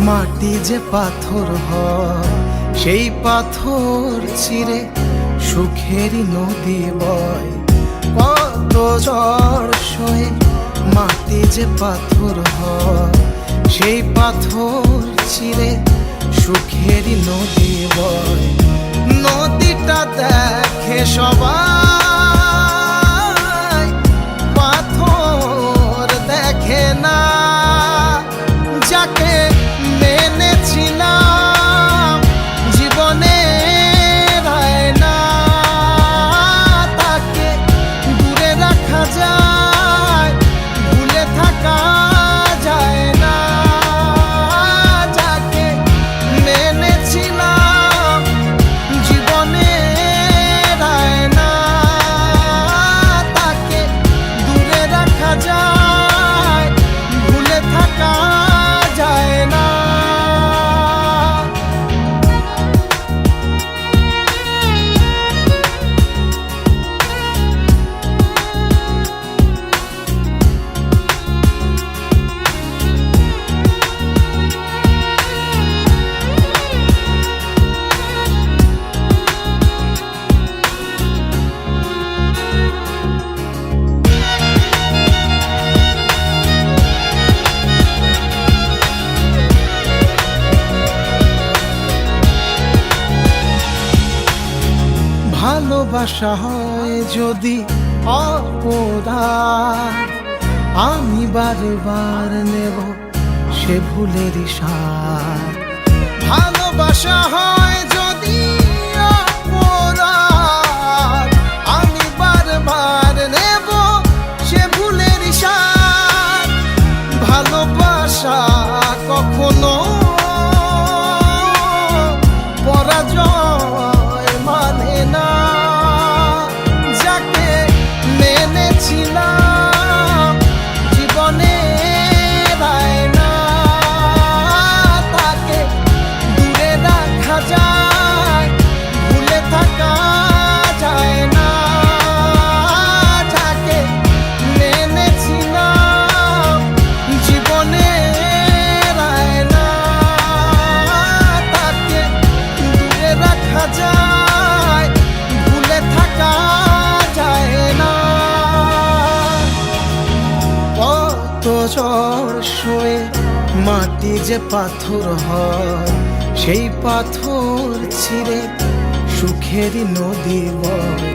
মাটি যে পাথর হয় সেই পাথর চিরে সুখেরই নদী বয়। কত ঝড় সয়ে মাটি যে পাথর হয় সেই পাথর চিরে সুখেরই নদী বয়। নদীটা দেখে সবাই, পাথর দেখে না। যাকে মেনেছিলাম জীবনে না, তাকে দূরে রাখা যায়, ভুলে থাকা যায় না। যাকে মেনেছিলাম জীবনে না, তাকে দূরে রাখা যায়, ভুলে থাকা যায় না। ভালোবাসা হয় যদি অপরাধ, আমি বারবার নেব সে ভুলের সাথ। ভালোবাসা হয় যদি অপরাধ, আমি বারবার নেব সে ভুলের সাথ। ভালোবাসা কখনো পরাজয় মানে না। যাকে মেনেছিলাম জীবনে না, তাকে দূরে রাখা যায়, ভুলে থাকা যায় না। যাকে মেনেছিলাম জীবনে না, তাকে দূরে রাখা যায়, ভুলে থাকা যায় না। কত ঝড় সয়ে মাটি যে পাথর হয় সেই পাথর ছিঁড়ে সুখেরই নদী বয়।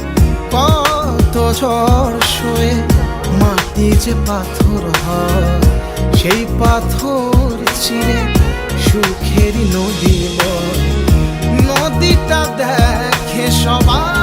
কত ঝড় সয়ে মাটি যে পাথর হয় সেই পাথর ছিঁড়ে সুখেরই নদী বয়। নদীটা দেখে সবাই,